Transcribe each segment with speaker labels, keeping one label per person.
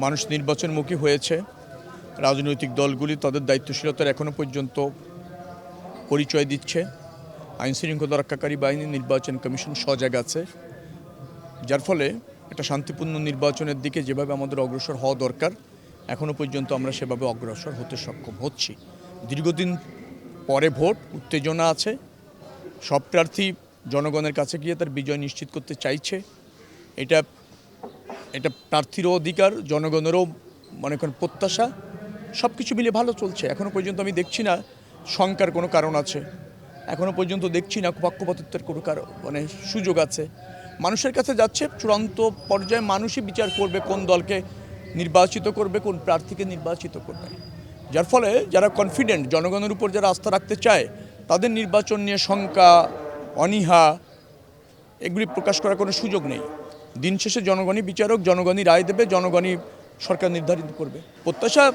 Speaker 1: মানুষ নির্বাচনমুখী হয়েছে। রাজনৈতিক দলগুলি তাদের দায়িত্বশীলতার এখনও পর্যন্ত পরিচয় দিচ্ছে। আইনশৃঙ্খলা রক্ষাকারী বাহিনী, নির্বাচন কমিশন সজাগ আছে, যার ফলে একটা শান্তিপূর্ণ নির্বাচনের দিকে যেভাবে আমাদের অগ্রসর হওয়া দরকার এখনও পর্যন্ত আমরা সেভাবে অগ্রসর হতে সক্ষম হচ্ছি। দীর্ঘদিন পরে ভোট, উত্তেজনা আছে। সব প্রার্থী জনগণের কাছে গিয়ে তার বিজয় নিশ্চিত করতে চাইছে। এটা প্রার্থীরও অধিকার, জনগণেরও মনে করেন প্রত্যাশা। সব কিছু মিলে ভালো চলছে। এখনও পর্যন্ত আমি দেখছি না শঙ্কার কোনো কারণ আছে। এখনও পর্যন্ত দেখছি না পক্ষপাতিত্বের কোনো মানে সুযোগ আছে। মানুষের কাছে যাচ্ছে, চূড়ান্ত পর্যায়ে মানুষই বিচার করবে কোন দলকে নির্বাচিত করবে, কোন প্রার্থীকে নির্বাচিত করবে। যার ফলে যারা কনফিডেন্ট, জনগণের উপর যারা আস্থা রাখতে চায়, তাদের নির্বাচন নিয়ে শঙ্কা, অনীহা এগুলি প্রকাশ করার কোনো সুযোগ নেই। দিন শেষে জনগণই বিচারক, জনগণই রায় দেবে, জনগণই সরকার নির্ধারিত করবে। প্রত্যাশা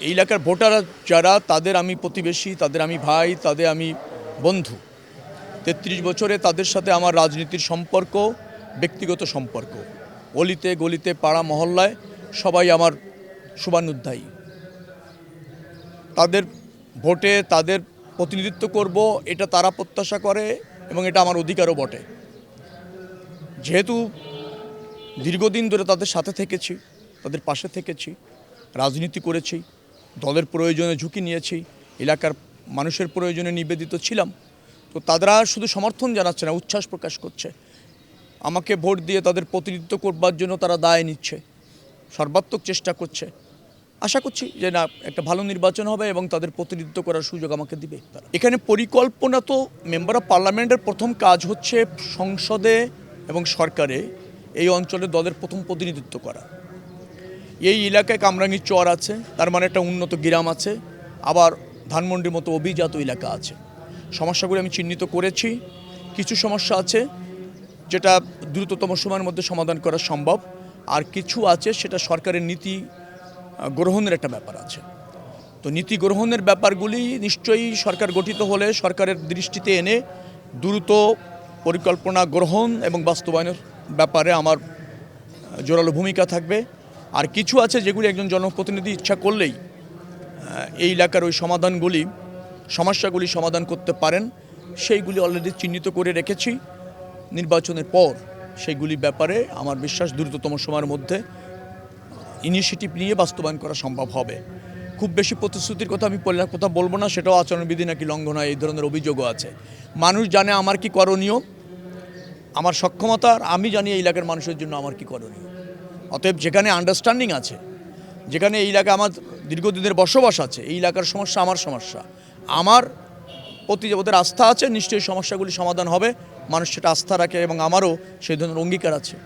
Speaker 1: এই এলাকার ভোটার যারা, তাদের আমি প্রতিবেশী, তাদের আমি ভাই, তাদের আমি বন্ধু। ৩৩ বছরে তাদের সাথে আমার রাজনীতির সম্পর্ক, ব্যক্তিগত সম্পর্ক। অলিতে গলিতে, পাড়া মহল্লায় সবাই আমার শুভানুধ্যায়ী। তাদের ভোটে তাদের প্রতিনিধিত্ব করব, এটা তারা প্রত্যাশা করে এবং এটা আমার অধিকারও বটে। যেহেতু দীর্ঘদিন ধরে তাদের সাথে থেকেছি, তাদের পাশে থেকেছি, রাজনীতি করেছি, দলের প্রয়োজনে ঝুঁকি নিয়েছি, এলাকার মানুষের প্রয়োজনে নিবেদিত ছিলাম, তো তারা শুধু সমর্থন জানাচ্ছে না, উচ্ছ্বাস প্রকাশ করছে। আমাকে ভোট দিয়ে তাদের প্রতিনিধিত্ব করবার জন্য তারা দায় নিচ্ছে, সর্বাত্মক চেষ্টা করছে। আশা করছি যে না, একটা ভালো নির্বাচন হবে এবং তাদের প্রতিনিধিত্ব করার সুযোগ আমাকে দিবে তারা। এখানে পরিকল্পনা তো মেম্বার অফ পার্লামেন্টের প্রথম কাজ হচ্ছে সংসদে এবং সরকারে এই অঞ্চলের দলের প্রথম প্রতিনিধিত্ব করা। এই এলাকায় কামরাঙ্গীর চর আছে, তার মানে একটা উন্নত গ্রাম আছে, আবার ধানমন্ডির মতো অভিজাত এলাকা আছে। সমস্যাগুলো আমি চিহ্নিত করেছি। কিছু সমস্যা আছে যেটা দ্রুততম সময়ের মধ্যে সমাধান করা সম্ভব, আর কিছু আছে সেটা সরকারের নীতি গ্রহণের একটা ব্যাপার আছে। তো নীতি গ্রহণের ব্যাপারগুলি নিশ্চয়ই সরকার গঠিত হলে সরকারের দৃষ্টিতে এনে দ্রুত পরিকল্পনা গ্রহণ এবং বাস্তবায়নের ব্যাপারে আমার জোরালো ভূমিকা থাকবে। আর কিছু আছে যেগুলি একজন জনপ্রতিনিধি ইচ্ছা করলেই এই এলাকার ওই সমস্যাগুলি সমাধান করতে পারেন, সেইগুলি অলরেডি চিহ্নিত করে রেখেছি। নির্বাচনের পর সেইগুলি ব্যাপারে আমার বিশ্বাস দ্রুততম সময়ের মধ্যে ইনিশিয়েটিভ নিয়ে বাস্তবায়ন করা সম্ভব হবে। খুব বেশি প্রতিশ্রুতির কথা আমি কথা বলবো না, সেটাও আচরণবিধি নাকি লঙ্ঘন হয়, এই ধরনের অভিযোগও আছে। মানুষ জানে আমার কি করণীয়, আমার সক্ষমতা, আর আমি জানি এই এলাকার মানুষের জন্য আমার কি করণীয়। অতএব যেখানে আন্ডারস্ট্যান্ডিং আছে, যেখানে এই এলাকা আমার দীর্ঘদিনের বসবাস আছে, এই এলাকার সমস্যা আমার সমস্যা, আমার প্রতি ওদের আস্থা আছে, নিশ্চয়ই সমস্যাগুলি সমাধান হবে। মানুষ সেটা আস্থা রাখে এবং আমারও সেই ধরনের অঙ্গীকার আছে।